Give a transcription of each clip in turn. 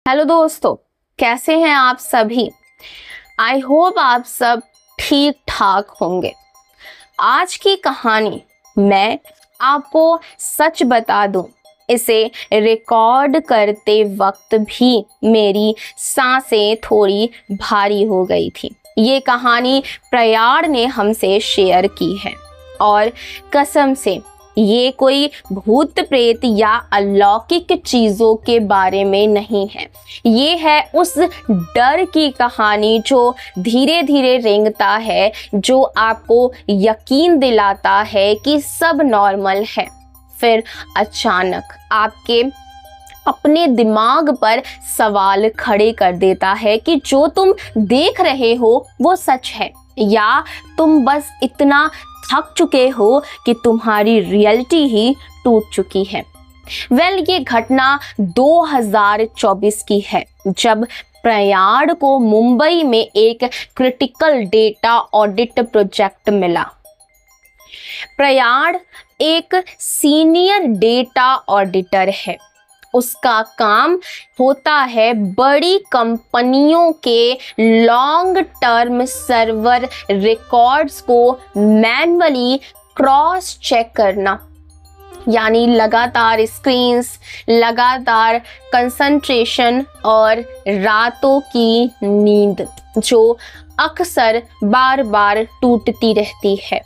Hello दोस्तों, कैसे हैं आप सभी। आई होप आप सब ठीक ठाक होंगे। आज की कहानी मैं आपको सच बता दूं, इसे रिकॉर्ड करते वक्त भी मेरी सांसें थोड़ी भारी हो गई थी। ये कहानी प्रयाण ने हमसे शेयर की है और कसम से ये कोई भूत प्रेत या अलौकिक चीजों के बारे में नहीं है। ये है उस डर की कहानी जो धीरे धीरे रेंगता है, जो आपको यकीन दिलाता है कि सब नॉर्मल है, फिर अचानक आपके अपने दिमाग पर सवाल खड़े कर देता है कि जो तुम देख रहे हो वो सच है या तुम बस इतना थक चुके हो कि तुम्हारी रियलिटी ही टूट चुकी है। ये घटना 2024 की है, जब प्रयाण को मुंबई में एक क्रिटिकल डेटा ऑडिट प्रोजेक्ट मिला। प्रयाण एक सीनियर डेटा ऑडिटर है। उसका काम होता है बड़ी कंपनियों के लॉन्ग टर्म सर्वर रिकॉर्ड्स को मैन्युअली क्रॉस चेक करना, यानी लगातार स्क्रीन्स, लगातार कंसंट्रेशन और रातों की नींद जो अक्सर बार बार टूटती रहती है।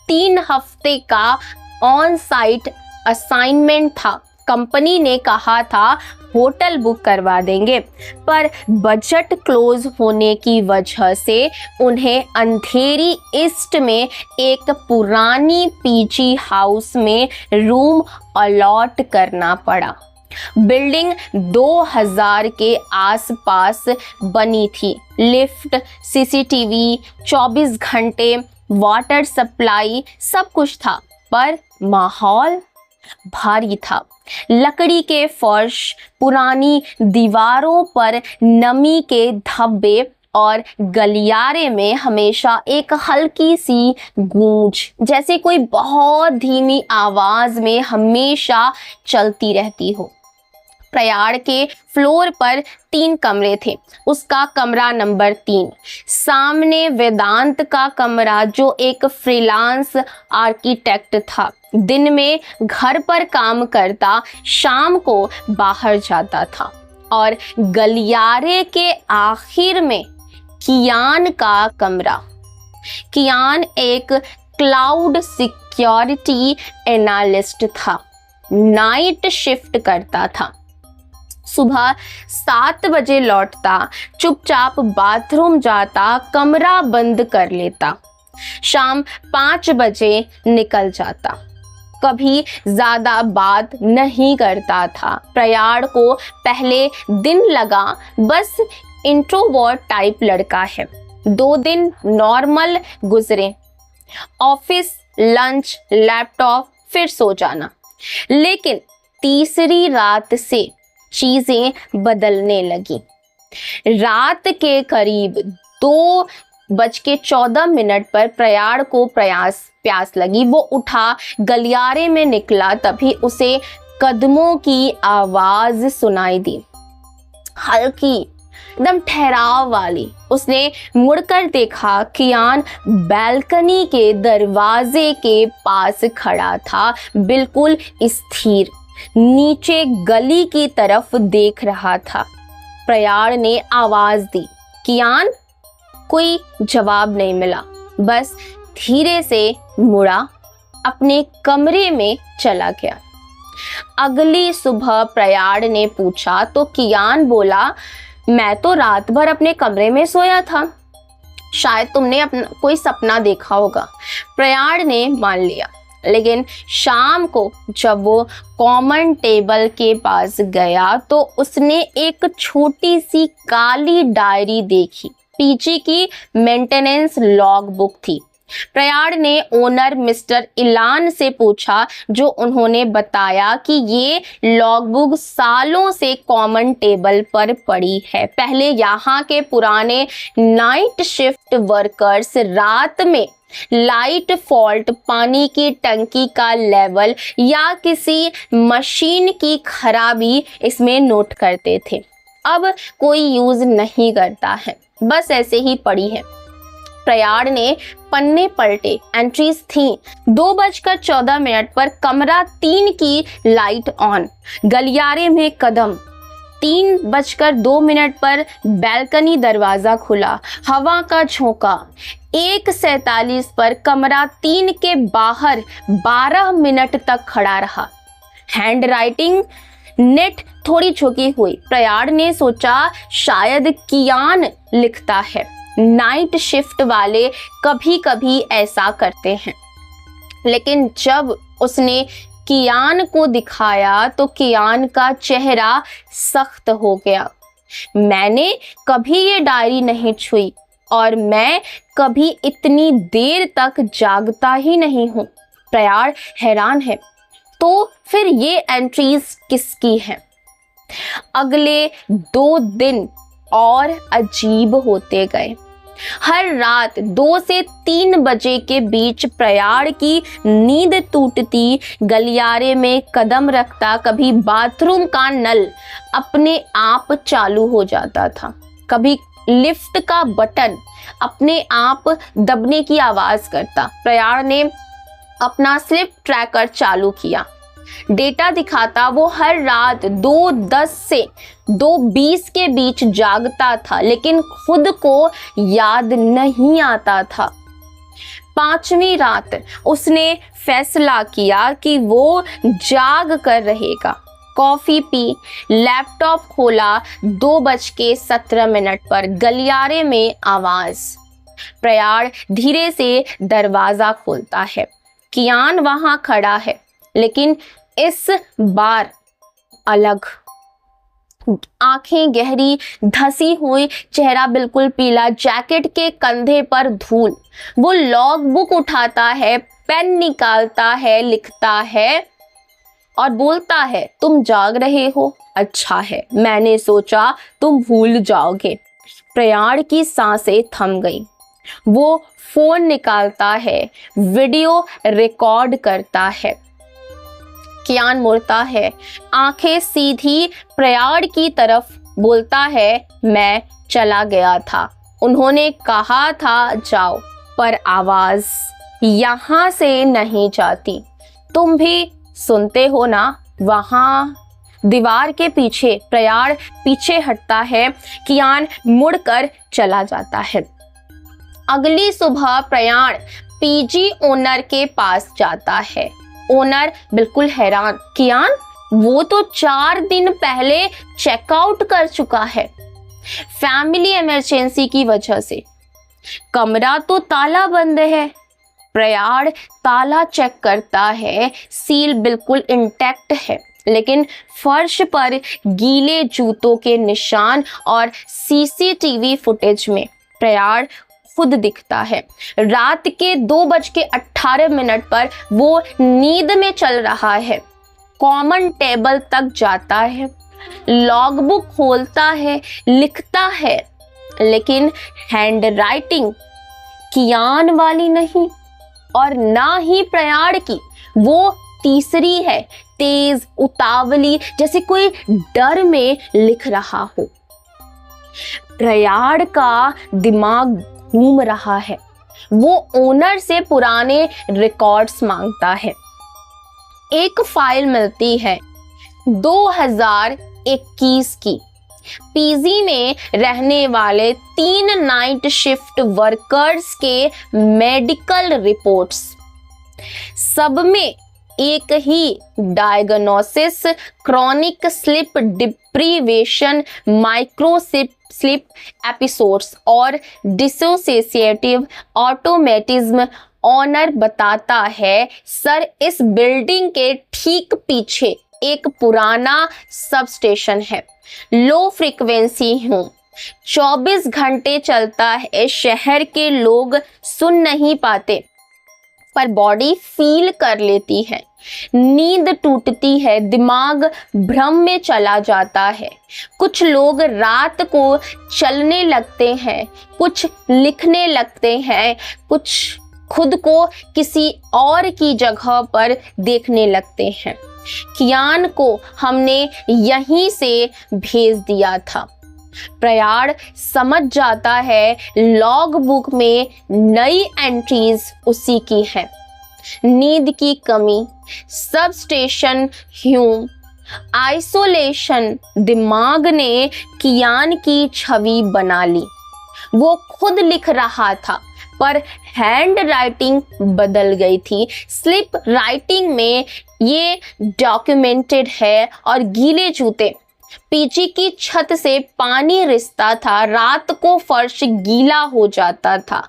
3 हफ्ते का ऑन साइट असाइनमेंट था। कंपनी ने कहा था होटल बुक करवा देंगे, पर बजट क्लोज होने की वजह से उन्हें अंधेरी ईस्ट में एक पुरानी पीजी हाउस में रूम अलॉट करना पड़ा। बिल्डिंग 2000 के आसपास बनी थी। लिफ्ट, सीसीटीवी, 24 घंटे, वाटर सप्लाई, सब कुछ था, पर माहौल भारी था। लकड़ी के फर्श, पुरानी दीवारों पर नमी के धब्बे और गलियारे में हमेशा एक हल्की सी गूंज, जैसे कोई बहुत धीमी आवाज में हमेशा चलती रहती हो। प्रयाण के फ्लोर पर 3 कमरे थे। उसका कमरा नंबर 3, सामने वेदांत का कमरा जो एक फ्रीलांस आर्किटेक्ट था, दिन में घर पर काम करता, शाम को बाहर जाता था, और गलियारे के आखिर में कियान का कमरा। कियान एक क्लाउड सिक्योरिटी एनालिस्ट था, नाइट शिफ्ट करता था। सुबह 7 बजे लौटता, चुपचाप बाथरूम जाता, कमरा बंद कर लेता, शाम 5 बजे निकल जाता। कभी ज्यादा बात नहीं करता था। प्रयाण को पहले दिन लगा बस इंट्रोवर्ट टाइप लड़का है। 2 दिन नॉर्मल गुजरे, ऑफिस, लंच, लैपटॉप, फिर सो जाना। लेकिन तीसरी रात से चीजें बदलने लगी। रात के करीब 2:14 पर प्रयाण को प्यास लगी। वो उठा, गलियारे में निकला, तभी उसे कदमों की आवाज सुनाई दी, हल्की, एकदम ठहराव वाली। उसने मुड़कर देखा, कियान बालकनी के दरवाजे के पास खड़ा था, बिल्कुल स्थिर, नीचे गली की तरफ देख रहा था। प्रयाण ने आवाज दी, कियान। कोई जवाब नहीं मिला, बस धीरे से मुड़ा, अपने कमरे में चला गया। अगली सुबह प्रयाण ने पूछा तो कियान बोला, मैं तो रात भर अपने कमरे में सोया था, शायद तुमने अपना कोई सपना देखा होगा। प्रयाण ने मान लिया, लेकिन शाम को जब वो कॉमन टेबल के पास गया तो उसने एक छोटी सी काली डायरी देखी। पीजी की मेंटेनेंस लॉग बुक थी। प्रयाण ने ओनर मिस्टर इलान से पूछा, जो उन्होंने बताया कि ये लॉगबुक सालों से कॉमन टेबल पर पड़ी है। पहले यहाँ के पुराने नाइट शिफ्ट वर्कर्स रात में लाइट फॉल्ट, पानी की टंकी का लेवल या किसी मशीन की खराबी इसमें नोट करते थे। अब कोई यूज नहीं करता है, बस ऐसे ही पड़ी है। प्रयाण ने पन्ने पलटे, एंट्रीज थी। 2:14 पर कमरा 3 की लाइट ऑन, गलियारे में कदम। 3:02 पर बैल्कनी दरवाजा खुला, हवा का झोंका। 1:47 पर कमरा 3 के बाहर 12 मिनट तक खड़ा रहा। हैंड राइटिंग नेट थोड़ी झुकी हुई। प्रयाण ने सोचा शायद कियान लिखता है। नाइट शिफ्ट वाले कभी कभी ऐसा करते हैं। लेकिन जब उसने कियान को दिखाया तो कियान का चेहरा सख्त हो गया। मैंने कभी ये डायरी नहीं छुई और मैं कभी इतनी देर तक जागता ही नहीं हूँ। प्रयाण हैरान है। तो फिर ये एंट्रीज किसकी हैं? अगले 2 दिन और अजीब होते गए। हर रात 2 से 3 बजे के बीच प्रयाण की नींद टूटती, गलियारे में कदम रखता, कभी बाथरूम का नल अपने आप चालू हो जाता था, कभी लिफ्ट का बटन अपने आप दबने की आवाज करता। प्रयाण ने अपना स्लिप ट्रैकर चालू किया। डेटा दिखाता वो हर रात 2:10 से 2:20 के बीच जागता था, लेकिन खुद को याद नहीं आता था। 5वीं रात उसने फैसला किया कि वो जाग कर रहेगा। कॉफी पी, लैपटॉप खोला। 2:17 पर गलियारे में आवाज। प्रयाण धीरे से दरवाजा खोलता है। कियान वहां खड़ा है, लेकिन इस बार अलग। आंखें गहरी, धसी हुई, चेहरा बिल्कुल पीला, जैकेट के कंधे पर धूल। वो लॉग बुक उठाता है, पेन निकालता है, लिखता है और बोलता है, तुम जाग रहे हो? अच्छा है, मैंने सोचा तुम भूल जाओगे। प्रयाण की सांसें थम गई। वो फोन निकालता है, वीडियो रिकॉर्ड करता है। कियान मुड़ता है, आंखें सीधी प्रयाण की तरफ, बोलता है, मैं चला गया था, उन्होंने कहा था जाओ, पर आवाज यहां से नहीं जाती। तुम भी सुनते हो ना? वहां दीवार के पीछे। प्रयाण पीछे हटता है। कियान मुड़कर चला जाता है। अगली सुबह प्रयाण पीजी ओनर के पास जाता है। ओनर बिल्कुल हैरान। कियान, वो तो 4 दिन पहले चेकआउट कर चुका है, फैमिली इमरजेंसी की वजह से। कमरा तो ताला बंद है। प्रयाण ताला चेक करता है, सील बिल्कुल इंटैक्ट है, लेकिन फर्श पर गीले जूतों के निशान और सीसीटीवी फुटेज में प्रयाण खुद दिखता है। रात के 2:18 पर वो नींद में चल रहा है। कॉमन टेबल तक जाता है, लॉगबुक खोलता है, लिखता है, लेकिन हैंड राइटिंग कियान वाली नहीं और ना ही प्रयाण की। वो तीसरी है, तेज, उतावली, जैसे कोई डर में लिख रहा हो। प्रयाण का दिमाग घूम रहा है। वो ओनर से पुराने रिकॉर्ड्स मांगता है। एक फाइल मिलती है 2021 की। पीजी में रहने वाले 3 नाइट शिफ्ट वर्कर्स के मेडिकल रिपोर्ट्स। सब में एक ही diagnosis, chronic sleep deprivation, micro sleep episodes और डिसोसिएटिव ऑटोमेटिज्म। ऑनर बताता है, सर, इस बिल्डिंग के ठीक पीछे एक पुराना सब स्टेशन है, लो फ्रीक्वेंसी हूँ, 24 घंटे चलता है। शहर के लोग सुन नहीं पाते, पर बॉडी फील कर लेती है। नींद टूटती है, दिमाग भ्रम में चला जाता है। कुछ लोग रात को चलने लगते हैं, कुछ लिखने लगते हैं, कुछ खुद को किसी और की जगह पर देखने लगते हैं। कियान को हमने यहीं से भेज दिया था। प्रयाण समझ जाता है लॉग बुक में नई एंट्रीज उसी की है। नींद की कमी, सब स्टेशन ह्यूम, आइसोलेशन, दिमाग ने कियान की छवि बना ली। वो खुद लिख रहा था पर हैंड राइटिंग बदल गई थी। स्लिप राइटिंग में ये डॉक्यूमेंटेड है। और गीले जूते, पीछे की छत से पानी रिसता था, रात को फर्श गीला हो जाता था।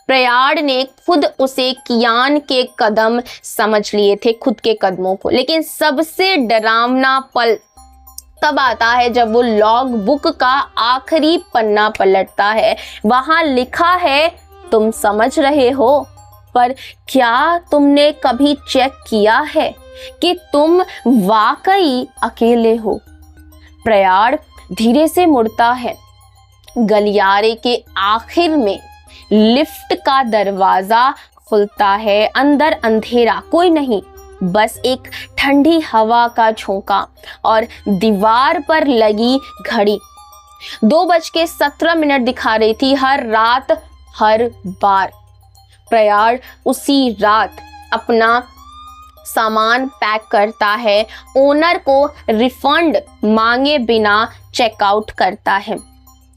प्रयाण ने खुद उसे कियान के कदम समझ लिए थे, खुद के कदमों को। लेकिन सबसे डरावना पल तब आता है जब वो लॉग बुक का आखिरी पन्ना पलटता है। वहां लिखा है, तुम समझ रहे हो, पर क्या तुमने कभी चेक किया है कि तुम वाकई अकेले हो? प्रयाण धीरे से मुड़ता है। गलियारे के आखिर में लिफ्ट का दरवाजा खुलता है। अंदर अंधेरा, कोई नहीं, बस एक ठंडी हवा का झोंका और दीवार पर लगी घड़ी 2:17 दिखा रही थी। हर रात, हर बार प्रयाण उसी रात अपना सामान पैक करता है, ओनर को रिफंड मांगे बिना चेकआउट करता है,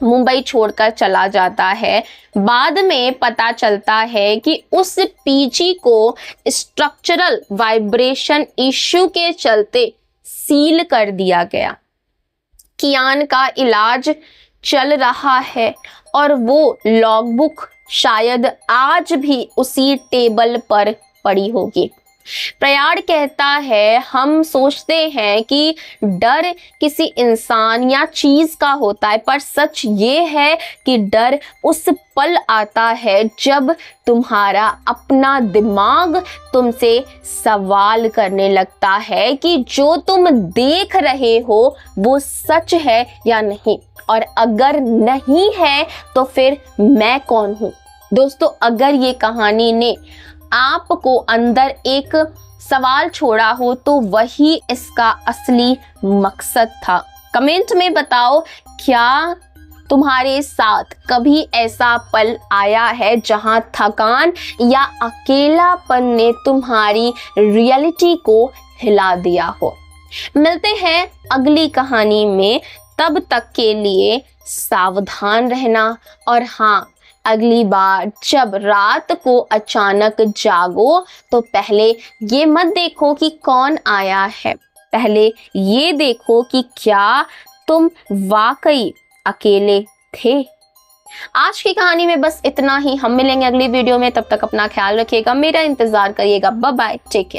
मुंबई छोड़कर चला जाता है। बाद में पता चलता है कि उस पीजी को स्ट्रक्चरल वाइब्रेशन इश्यू के चलते सील कर दिया गया। कियान का इलाज चल रहा है और वो लॉगबुक शायद आज भी उसी टेबल पर पड़ी होगी। प्रयाण कहता है, हम सोचते हैं कि डर किसी इंसान या चीज का होता है, पर सच ये है कि डर उस पल आता है जब तुम्हारा अपना दिमाग तुमसे सवाल करने लगता है कि जो तुम देख रहे हो वो सच है या नहीं, और अगर नहीं है तो फिर मैं कौन हूँ। दोस्तों, अगर ये कहानी ने आपको अंदर एक सवाल छोड़ा हो तो वही इसका असली मकसद था। कमेंट में बताओ, क्या तुम्हारे साथ कभी ऐसा पल आया है जहां थकान या अकेलापन ने तुम्हारी रियलिटी को हिला दिया हो। मिलते हैं अगली कहानी में, तब तक के लिए सावधान रहना। और हाँ, अगली बार जब रात को अचानक जागो तो पहले ये मत देखो कि कौन आया है, पहले ये देखो कि क्या तुम वाकई अकेले थे। आज की कहानी में बस इतना ही। हम मिलेंगे अगली वीडियो में, तब तक अपना ख्याल रखिएगा, मेरा इंतजार करिएगा। Bye bye, take care.